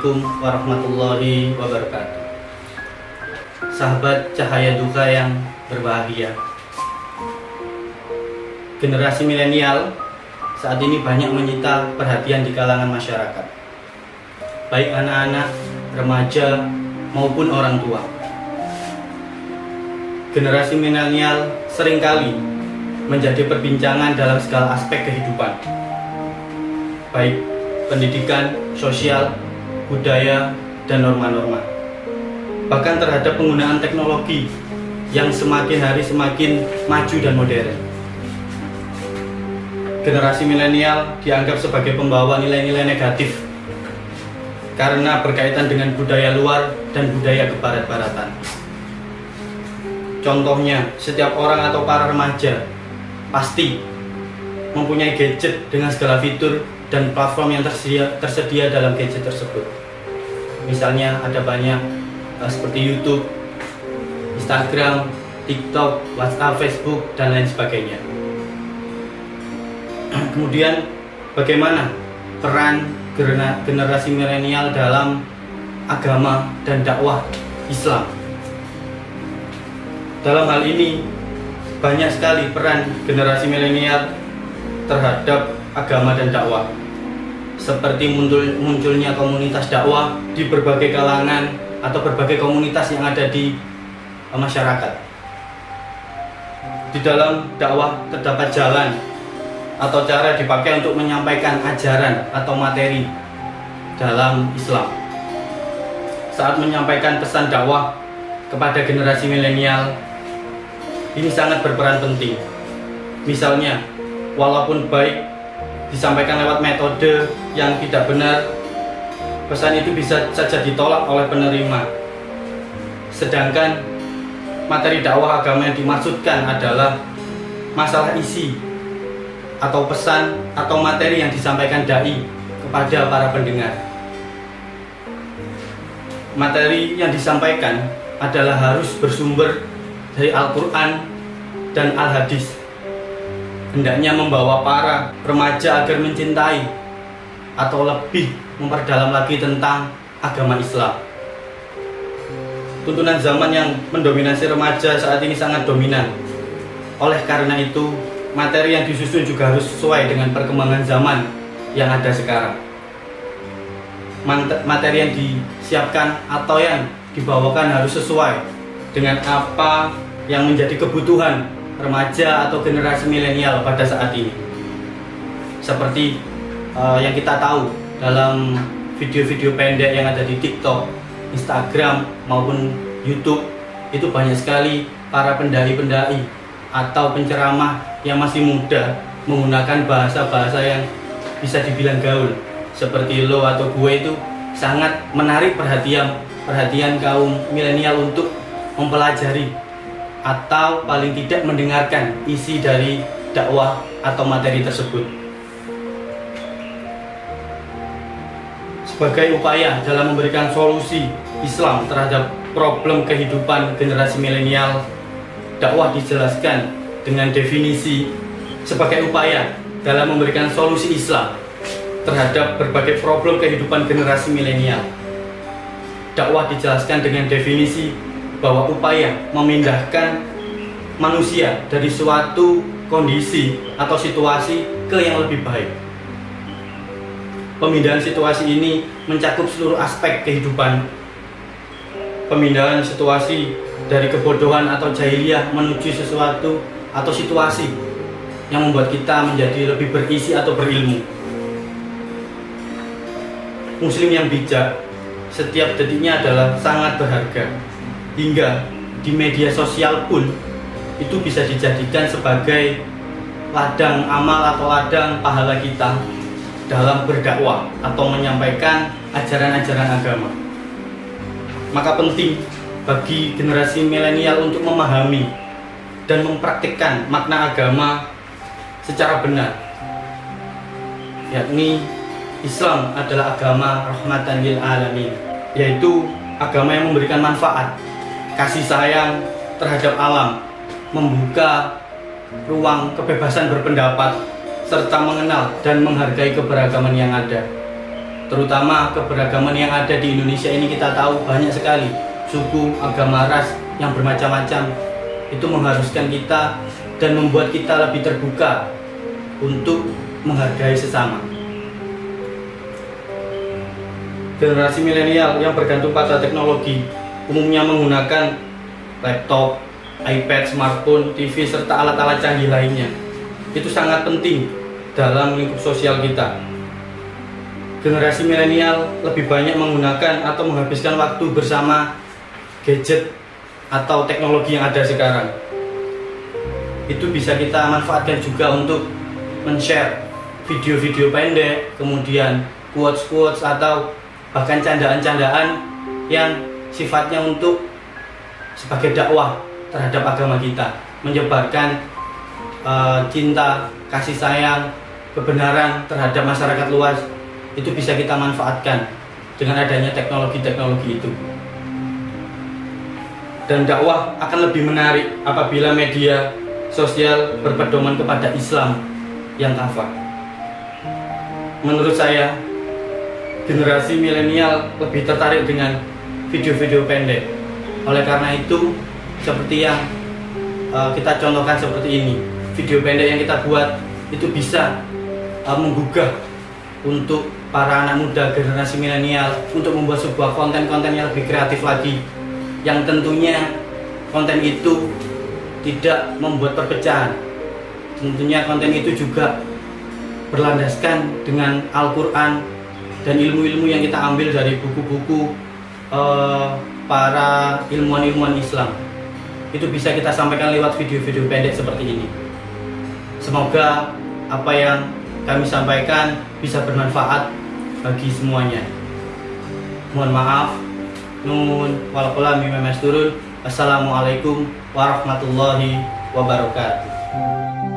Assalamualaikum warahmatullahi wabarakatuh. Sahabat Cahaya Duka yang berbahagia, generasi milenial saat ini banyak menyita perhatian di kalangan masyarakat, baik anak-anak, remaja, maupun orang tua. Generasi milenial seringkali menjadi perbincangan dalam segala aspek kehidupan, baik pendidikan, sosial, budaya, dan norma-norma. Bahkan terhadap penggunaan teknologi yang semakin hari semakin maju dan modern. Generasi milenial dianggap sebagai pembawa nilai-nilai negatif karena berkaitan dengan budaya luar dan budaya kebarat-baratan. Contohnya, setiap orang atau para remaja pasti mempunyai gadget dengan segala fitur dan platform yang tersedia dalam gadget tersebut. Misalnya ada banyak seperti YouTube, Instagram, TikTok, WhatsApp, Facebook, dan lain sebagainya. Kemudian bagaimana peran generasi milenial dalam agama dan dakwah Islam? Dalam hal ini banyak sekali peran generasi milenial terhadap agama dan dakwah, seperti munculnya komunitas dakwah di berbagai kalangan atau berbagai komunitas yang ada di masyarakat. Di dalam dakwah terdapat jalan atau cara dipakai untuk menyampaikan ajaran atau materi dalam Islam. Saat menyampaikan pesan dakwah kepada generasi milenial, ini sangat berperan penting. Misalnya, walaupun baik disampaikan lewat metode yang tidak benar, pesan itu bisa saja ditolak oleh penerima. Sedangkan materi dakwah agama yang dimaksudkan adalah masalah isi atau pesan atau materi yang disampaikan dai kepada para pendengar. Materi yang disampaikan adalah harus bersumber dari Al-Quran dan Al-Hadis. Hendaknya membawa para remaja agar mencintai atau lebih memperdalam lagi tentang agama Islam. Tuntunan zaman yang mendominasi remaja saat ini sangat dominan. Oleh karena itu, materi yang disusun juga harus sesuai dengan perkembangan zaman yang ada sekarang. Materi yang disiapkan atau yang dibawakan harus sesuai dengan apa yang menjadi kebutuhan remaja atau generasi milenial pada saat ini. Seperti yang kita tahu dalam video-video pendek yang ada di TikTok, Instagram maupun YouTube, itu banyak sekali para pendai-pendai atau penceramah yang masih muda menggunakan bahasa-bahasa yang bisa dibilang gaul, seperti lo atau gue. Itu sangat menarik perhatian kaum milenial untuk mempelajari atau paling tidak mendengarkan isi dari dakwah atau materi tersebut. Sebagai upaya dalam memberikan solusi Islam terhadap problem kehidupan generasi milenial, dakwah dijelaskan dengan definisi sebagai upaya dalam memberikan solusi Islam terhadap berbagai problem kehidupan generasi milenial. Dakwah dijelaskan dengan definisi bahwa upaya memindahkan manusia dari suatu kondisi atau situasi ke yang lebih baik. Pemindahan situasi ini mencakup seluruh aspek kehidupan. Pemindahan situasi dari kebodohan atau jahiliyah menuju sesuatu atau situasi yang membuat kita menjadi lebih berisi atau berilmu. Muslim yang bijak, setiap detiknya adalah sangat berharga. Hingga di media sosial pun itu bisa dijadikan sebagai ladang amal atau ladang pahala kita dalam berdakwah atau menyampaikan ajaran-ajaran agama. Maka penting bagi generasi milenial untuk memahami dan mempraktikkan makna agama secara benar, yakni Islam adalah agama rahmatan lil alamin, yaitu agama yang memberikan manfaat, kasih sayang terhadap alam, membuka ruang kebebasan berpendapat, serta mengenal dan menghargai keberagaman yang ada. terutama keberagaman yang ada di Indonesia ini. Kita tahu banyak sekali suku, agama, ras yang bermacam-macam. Itu mengharuskan kita dan membuat kita lebih terbuka untuk menghargai sesama. Generasi milenial yang bergantung pada teknologi umumnya menggunakan laptop, iPad, smartphone, TV, serta alat-alat canggih lainnya. Itu sangat penting dalam lingkup sosial kita. Generasi milenial lebih banyak menggunakan atau menghabiskan waktu bersama gadget atau teknologi yang ada sekarang. Itu bisa kita manfaatkan juga untuk men-share video-video pendek, kemudian quotes-quotes atau bahkan candaan-candaan yang sifatnya untuk sebagai dakwah terhadap agama kita, menyebarkan cinta, kasih sayang, kebenaran terhadap masyarakat luas. Itu bisa kita manfaatkan dengan adanya teknologi-teknologi itu. Dan dakwah akan lebih menarik apabila media sosial berpedoman kepada Islam yang kafah. Menurut saya, generasi milenial lebih tertarik dengan video-video pendek. Oleh karena itu, seperti yang kita contohkan seperti ini, video pendek yang kita buat itu bisa menggugah untuk para anak muda generasi milenial untuk membuat sebuah konten-konten yang lebih kreatif lagi, yang tentunya konten itu tidak membuat perpecahan. Tentunya konten itu juga berlandaskan dengan Al-Quran dan ilmu-ilmu yang kita ambil dari buku-buku para ilmuwan-ilmuwan Islam. Itu bisa kita sampaikan lewat video-video pendek seperti ini. Semoga apa yang kami sampaikan bisa bermanfaat bagi semuanya. Mohon maaf. Nun wal qalam mimma yasturun. Assalamualaikum warahmatullahi wabarakatuh.